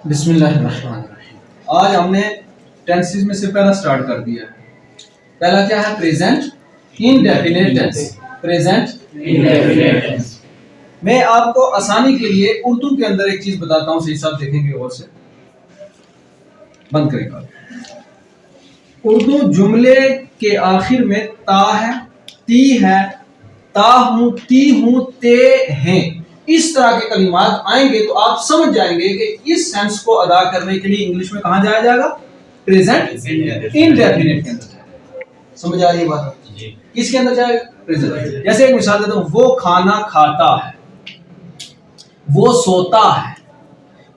बिस्मिल्लाहिर्रहमानिर्रहीम। आज हमने टेंसेस में से पहला स्टार्ट कर दिया है। पहला क्या है? Present indefinite tense. Present indefinite tense. मैं आपको आसानी के लिए उर्दू के अंदर एक चीज बताता हूं, सही साहब देखेंगे और से बंद करेगा। उर्दू जुमले के आखिर में ता है, ती है, ता हूं, ती हूं, ते हैं, इस तरह के कलिमात आएंगे तो आप समझ जाएंगे कि इस सेंस को अदा करने के लिए इंग्लिश में कहां जाया जाएगा? प्रेजेंट इंडेफिनिट के अंदर। समझ आ रही है बात? किसके अंदर जाएगा? प्रेजेंट। जैसे एक मिसाल देता हूं, वो खाना खाता है, वो सोता है,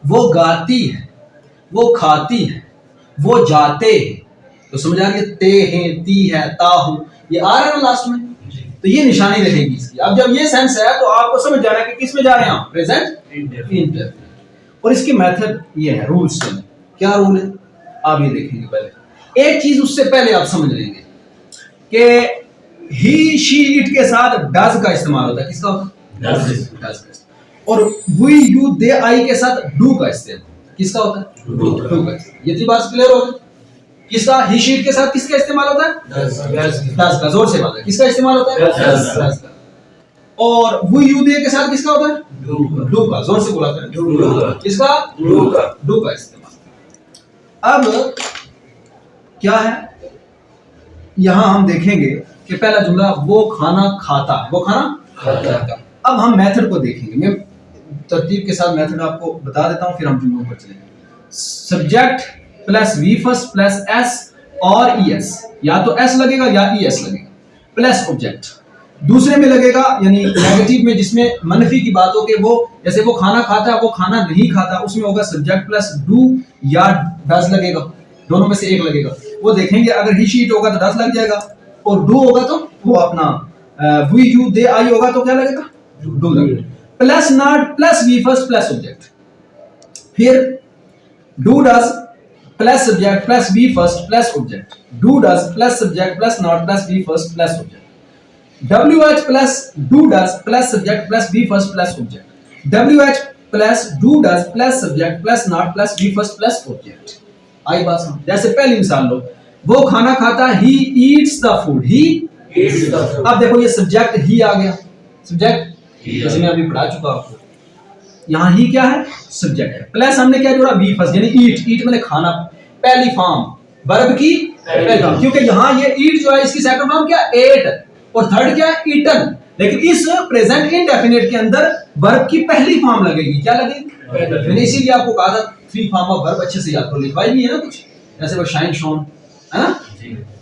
वो गाती है, वो खाती है, वो जाते हैं। तो समझ आ रही है? ते हैं, ती है, ता हूं, ये आ रहा है ना लास्ट में, तो ये निशानी रहेगी इसकी। अब जब ये सेंस है तो आपको समझ जाना है कि किस में जा रहे हैं हम? Present indefinite. और इसकी मेथड ये है, रूल्स में क्या रूल है आप ये देखेंगे। पहले एक चीज उससे पहले आप समझ लेंगे कि ही शी इट के साथ डज का इस्तेमाल होता है। किसका होता है? डज का। और वी यू दे आई के साथ डू का इस्तेमाल किसका होता है? डू का। ये थी बात क्लियर हो गई? किसका? ही शीट के साथ किसका इस्तेमाल होता है? डज का। जोर से बात है, किसका इस्तेमाल होता है? डज का। और वो यू दे के साथ किसका होता है? डू का। जोर से बोला करें। किसका? डू का इस्तेमाल। अब क्या है यहां हम देखेंगे कि पहला जुमला वो खाना खाता है, वो खाना खाता। अब हम मेथड को देखेंगे। मैं तरतीब के साथ मेथड आपको बता देता हूं, फिर हम जुमलों पर चलेंगे। Subject plus V first plus S और ईएस, या तो एस लगेगा या ईएस लगेगा, प्लस ऑब्जेक्ट। दूसरे में लगेगा यानी नेगेटिव में, जिसमें मनफी की बात हो कि वो, जैसे वो खाना खाता है, वो खाना नहीं खाता, उसमें होगा सब्जेक्ट प्लस डू या डज लगेगा, दोनों में से एक लगेगा। वो देखेंगे अगर ही शीट होगा तो डज लग जाएगा, और डू होगा तो वो अपना वी यू दे आई होगा तो क्या लगेगा? डू लगेगा। Plus not plus V first plus object, फिर do does plus subject plus V first plus object, do does plus subject plus not plus V first plus object, W H plus do does plus subject plus V first plus object, W H plus do does plus subject plus not plus V first plus object. आई बात समझ? जैसे पहली मिसाल लो, वो खाना खाता, he eats the food, he eats the food. अब देखो ये सब्जेक्ट ही आ गया, सब्जेक्ट जैसे मैं अभी पढ़ा चुका आपको, यहाँ ही क्या है? सब्जेक्ट है। प्लस हमने क्या जोड़ा? बी फर्स्ट, यानी ईट। ईट मैंने खाना, पहली फॉर्म वर्ब की पहली फॉर्म, क्योंकि यहाँ ये ईट जो है इसकी सेकंड फॉर्म क्या? एट, और थर्ड क्या? ईटन। लेकिन इस प्रेजेंट इंडेफिनिट के अंदर वर्ब की पहली फॉर्म लगेगी। क्या लगेगी? मैंने इसीलिए आपको कहा था थ्री फॉर्म ऑफ वर्ब अच्छे से याद करो, लिखवाई भी है ना कुछ, जैसे वो शाइन शोन है ना।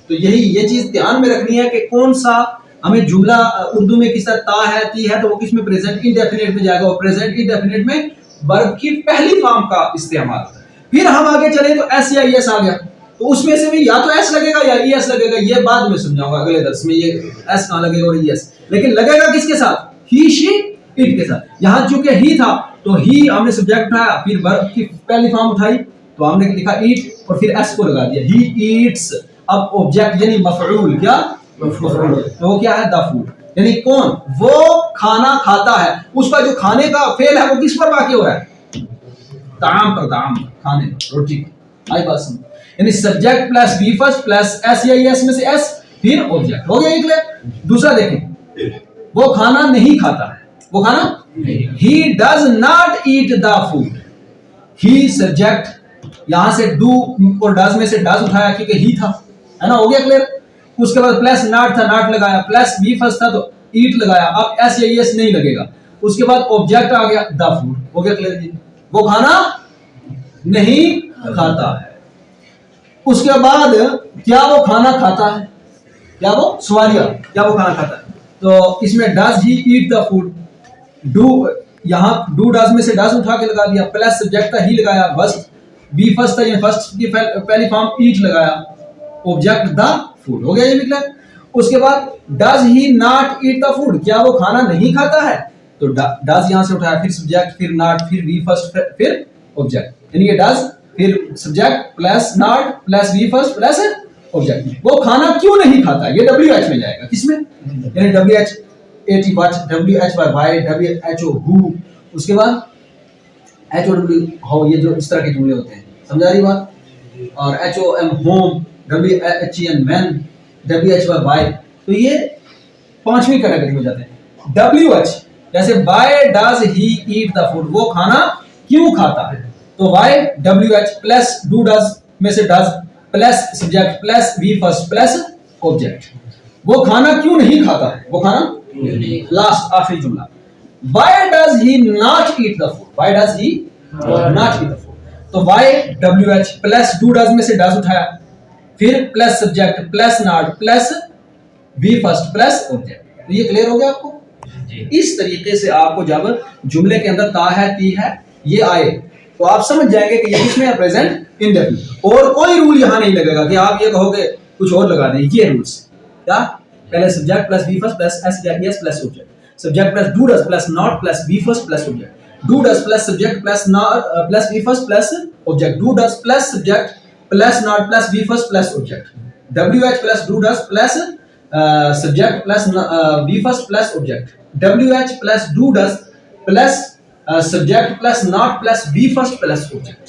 तो यही ये चीज ध्यान में रखनी है कि कौन सा हमें जुमला उर्दू में किस तरह ता है, ती है, तो वो किसमें? प्रेजेंट इंडेफिनिट में जाएगा, और प्रेजेंट इंडेफिनिट में वर्ब की पहली फॉर्म का इस्तेमाल होता है। फिर हम आगे चले तो एस या ईएस आ गया, तो उसमें से भी या तो एस लगेगा या ईएस लगेगा, ये बाद में समझाऊंगा अगले दर्स में, ये एस कहां लगेगा और ईएस, लेकिन लगेगा किसके साथ? ही शी इट के साथ। यहां चूंकि ही था तो ही हमने सब्जेक्ट उठाया, फिर वर्ब की पहली फॉर्म उठाई तो हमने लिखा ईट, और फिर एस को लगा दिया, ही ईट्स। अब ऑब्जेक्ट यानी मफऊल, क्या? मफऊल। तो वो क्या है? द फूड, यानी कौन? वो खाना खाता है, उसका जो खाने का फेल है वो किस पर वाक़ई हो रहा है? ताम पर, ताम खाने, रोटी पर। आई बात समझ? यानी subject plus B first plus S या एस में से एस, फिर ऑब्जेक्ट। हो गया ये क्लियर? दूसरा देखें, वो खाना नहीं खाता है, वो खाना he does not eat the food, he subject, यहां से डू और डज में से डज उठाया क्योंकि ही था, है ना। हो गया क्लियर? उसके बाद प्लस नॉट था, नॉट लगाया, प्लस बी फर्स्ट था तो ईट लगाया, अब एस या एस नहीं लगेगा। उसके बाद ऑब्जेक्ट आ गया द फूड। हो गया क्लियर जी? वो खाना नहीं खाता है। उसके बाद क्या वो खाना खाता है? क्या वो सवालिया, क्या वो खाना खाता है? तो इसमें does he eat the food, do, यहां डू डज में से डज उठा के लगा दिया, प्लस सब्जेक्ट था ही लगाया, फर्स्ट बी फर्स्ट था, ये फर्स्ट की पहली फॉर्म ईट लगाया, ऑब्जेक्ट द फूड। हो गया ये मतलब? उसके बाद does he not eat the food, क्या वो खाना नहीं खाता है? तो डज यहां से उठाया, फिर सब्जेक्ट, फिर नॉट, फिर वी फर्स्ट, फिर ऑब्जेक्ट, यानी ये डज, फिर subject plus not plus V first plus object. वो खाना क्यों नहीं खाता? ये डब्ल्यू एच में जाएगा, किसमें? यानी W H A T what, W H Y, W H O who, उसके बाद एच ओ डब्ल्यू हो, ये जो इस तरह के जुमले होते हैं, समझा रही बात। और H O M home, W H E N man, W H Y by, तो ये पांचवी कैटेगरी में जाते हैं। डब्ल्यू एच जैसे why does he eat the food, वो खाना क्यों खाता है, तो why W H plus do does में से does plus subject plus V first plus object, वो खाना क्यों नहीं खाता है, वो खाना लास्ट आखिरी जुमला। Why does he not eat the food, why does he not eat the food, तो why W H plus do does में से डज उठाया, फिर plus subject plus not plus V first plus object. तो ये clear हो गया आपको। इस तरीके से आपको जब जुमले के अंदर ता है ती है ये आए तो आप समझ जाएंगे कि ये किसमें है, प्रेजेंट इंडेफिनिट। और कोई रूल यहां नहीं लगेगा कि आप ये कहोगे कुछ और लगा दें, ये रूल्स क्या, पहले subject plus V first plus S S plus object, subject plus do does plus not plus V first plus object, do does plus subject plus not plus V first plus object, do does plus subject plus not plus V first plus object, W H plus do does plus subject plus V first plus object, W H plus do does plus subject plus not plus V first plus object.